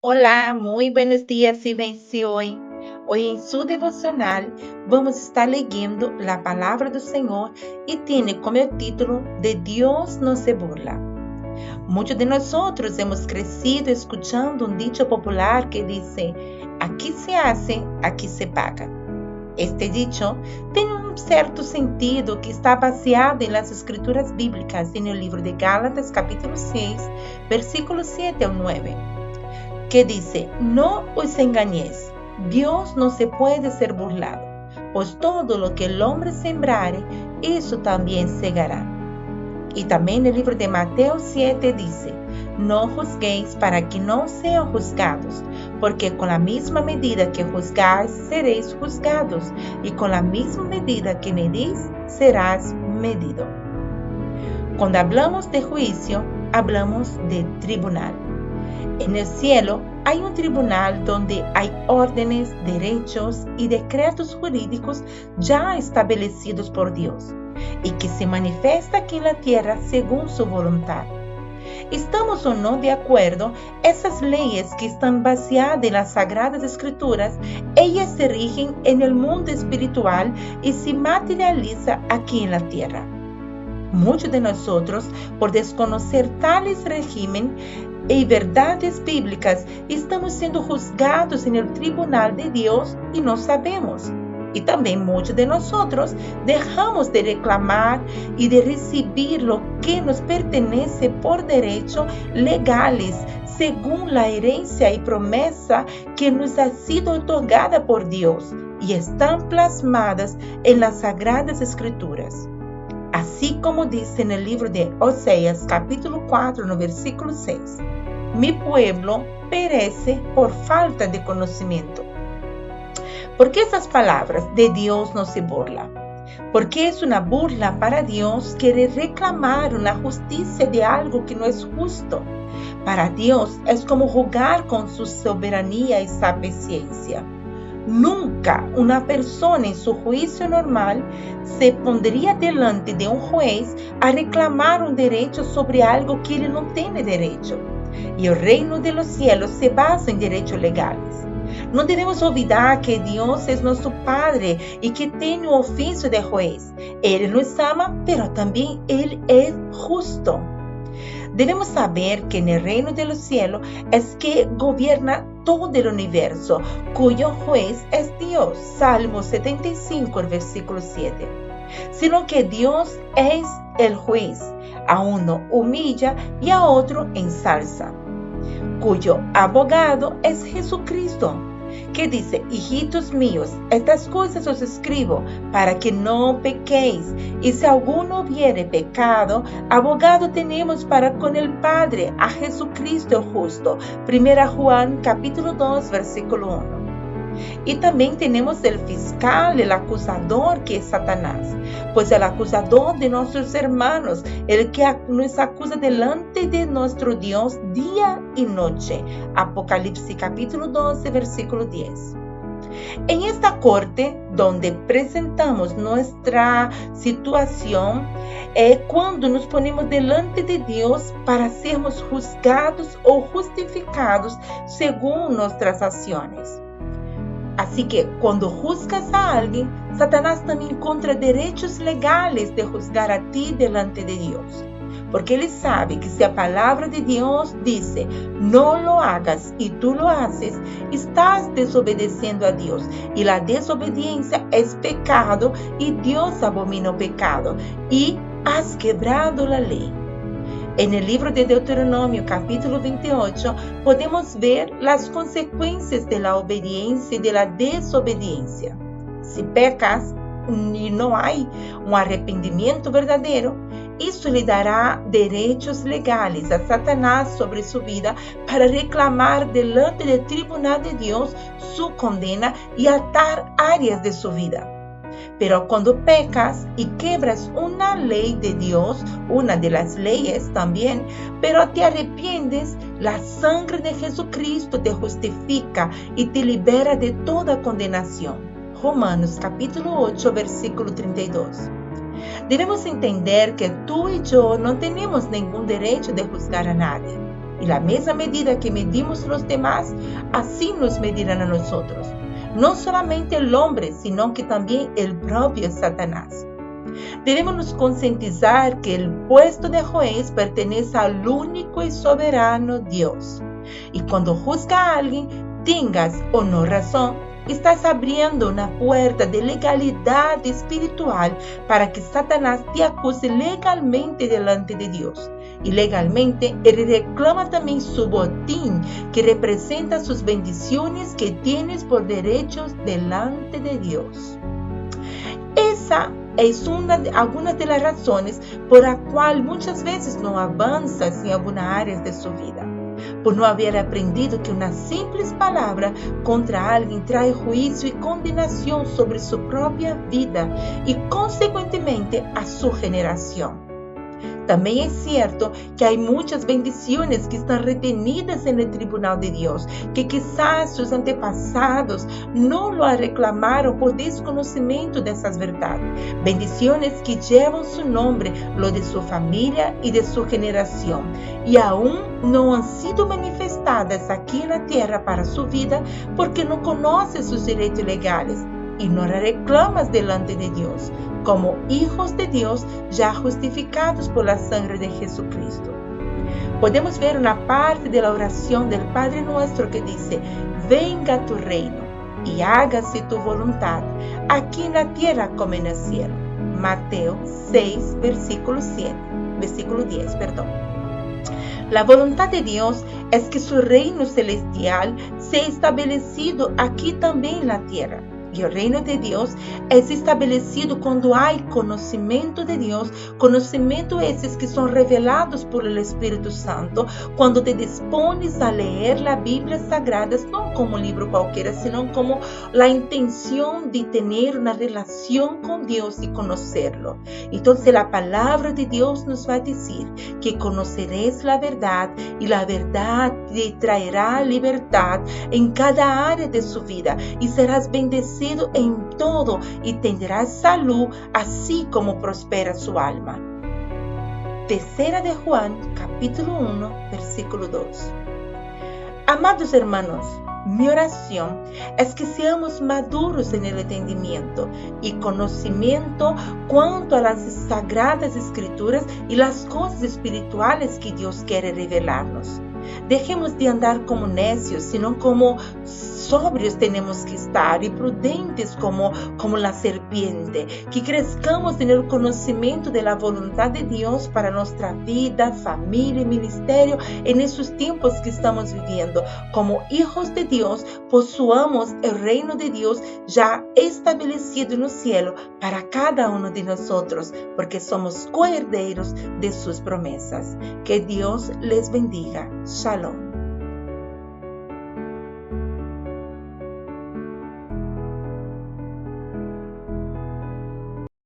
Hola, muy buenos días y bendiciones. Hoy en su devocional vamos a estar leyendo la palabra del Señor y tiene como título de Dios no se burla. Muchos de nosotros hemos crecido escuchando un dicho popular que dice, aquí se hace, aquí se paga. Este dicho tiene un cierto sentido que está baseado en las escrituras bíblicas en el libro de Gálatas capítulo 6, versículos 7 al 9. Que dice, no os engañéis, Dios no se puede ser burlado, pues todo lo que el hombre sembrare, eso también segará. Y también el libro de Mateo 7 dice, no juzguéis para que no sean juzgados, porque con la misma medida que juzgáis seréis juzgados, y con la misma medida que medís serás medido. Cuando hablamos de juicio, hablamos de tribunal. En el cielo hay un tribunal donde hay órdenes, derechos y decretos jurídicos ya establecidos por Dios y que se manifiesta aquí en la tierra según su voluntad. ¿Estamos o no de acuerdo? Esas leyes que están basadas en las Sagradas Escrituras, ellas se rigen en el mundo espiritual y se materializan aquí en la tierra. Muchos de nosotros, por desconocer tales regímenes y verdades bíblicas, estamos siendo juzgados en el tribunal de Dios y no sabemos. Y también muchos de nosotros dejamos de reclamar y de recibir lo que nos pertenece por derecho legales, según la herencia y promesa que nos ha sido otorgada por Dios y están plasmadas en las Sagradas Escrituras. Así como dice en el libro de Oseas, capítulo 4, no versículo 6. Mi pueblo perece por falta de conocimiento. ¿Por qué esas palabras de Dios no se burla? Porque es una burla para Dios querer reclamar una justicia de algo que no es justo. Para Dios es como jugar con su soberanía y sapiencia. Nunca una persona en su juicio normal se pondría delante de un juez a reclamar un derecho sobre algo que él no tiene derecho. Y el reino de los cielos se basa en derechos legales. No debemos olvidar que Dios es nuestro Padre y que tiene un oficio de juez. Él nos ama, pero también Él es justo. Debemos saber que en el reino de los cielos es que gobierna todo el universo, cuyo juez es Dios. Salmo 75, el versículo 7. Sino que Dios es el juez, a uno humilla y a otro ensalza, cuyo abogado es Jesucristo, que dice, hijitos míos, estas cosas os escribo para que no pequéis, y si alguno hubiere pecado, abogado tenemos para con el Padre, a Jesucristo el justo. 1 Juan capítulo 2, versículo 1. Y también tenemos el fiscal, el acusador, que es Satanás, pues el acusador de nuestros hermanos, el que nos acusa delante de nuestro Dios día y noche. Apocalipsis capítulo 12, versículo 10. En esta corte, donde presentamos nuestra situación, cuando nos ponemos delante de Dios para sermos juzgados o justificados según nuestras acciones. Así que cuando juzgas a alguien, Satanás también encuentra derechos legales de juzgar a ti delante de Dios. Porque él sabe que si la palabra de Dios dice, no lo hagas y tú lo haces, estás desobedeciendo a Dios. Y la desobediencia es pecado y Dios abomina el pecado. Y has quebrado la ley. En el libro de Deuteronomio, capítulo 28, podemos ver las consecuencias de la obediencia y de la desobediencia. Si pecas y no hay un arrepentimiento verdadero, eso le dará derechos legales a Satanás sobre su vida para reclamar delante del tribunal de Dios su condena y atar áreas de su vida. Pero cuando pecas y quebras una ley de Dios, una de las leyes también, pero te arrepientes, la sangre de Jesucristo te justifica y te libera de toda condenación. Romanos capítulo 8, versículo 32. Debemos entender que tú y yo no tenemos ningún derecho de juzgar a nadie. Y la misma medida que medimos los demás, así nos medirán a nosotros. No solamente el hombre, sino que también el propio Satanás. Debemos nos concientizar que el puesto de juez pertenece al único y soberano Dios. Y cuando juzga a alguien, tengas o no razón, estás abriendo una puerta de legalidad espiritual para que Satanás te acuse legalmente delante de Dios. Y legalmente, él reclama también su botín, que representa sus bendiciones que tienes por derechos delante de Dios. Esa es algunas de las razones por la cual muchas veces no avanzas en algunas áreas de su vida. Por no haber aprendido que una simple palabra contra alguien trae juicio y condenación sobre su propia vida y consecuentemente a su generación. También es cierto que hay muchas bendiciones que están retenidas en el tribunal de Dios, que quizás sus antepasados no lo reclamaron por desconocimiento de esas verdades. Bendiciones que llevan su nombre, lo de su familia y de su generación, y aún no han sido manifestadas aquí en la tierra para su vida porque no conoce sus derechos legales y no la reclamas delante de Dios, como hijos de Dios ya justificados por la sangre de Jesucristo. Podemos ver una parte de la oración del Padre Nuestro que dice: venga tu reino y hágase tu voluntad, aquí en la tierra como en el cielo. Mateo 6, versículo 10. La voluntad de Dios es que su reino celestial sea establecido aquí también en la tierra. Y el reino de Dios es establecido cuando hay conocimiento de Dios, conocimiento esos que son revelados por el Espíritu Santo, cuando te dispones a leer la Biblia Sagrada, no como un libro cualquiera, sino como la intención de tener una relación con Dios y conocerlo. Entonces la palabra de Dios nos va a decir que conoceréis la verdad y la verdad te traerá libertad en cada área de su vida y serás bendecido en todo y tendrás salud, así como prospera su alma. Tercera de Juan, capítulo 1, versículo 2. Amados hermanos, mi oración es que seamos maduros en el entendimiento y conocimiento cuanto a las sagradas escrituras y las cosas espirituales que Dios quiere revelarnos. Dejemos de andar como necios, sino como sobrios tenemos que estar y prudentes como la serpiente, que crezcamos en el conocimiento de la voluntad de Dios para nuestra vida, familia y ministerio en esos tiempos que estamos viviendo. Como hijos de Dios, poseamos el reino de Dios ya establecido en el cielo para cada uno de nosotros, porque somos coherederos de sus promesas. Que Dios les bendiga. Shalom.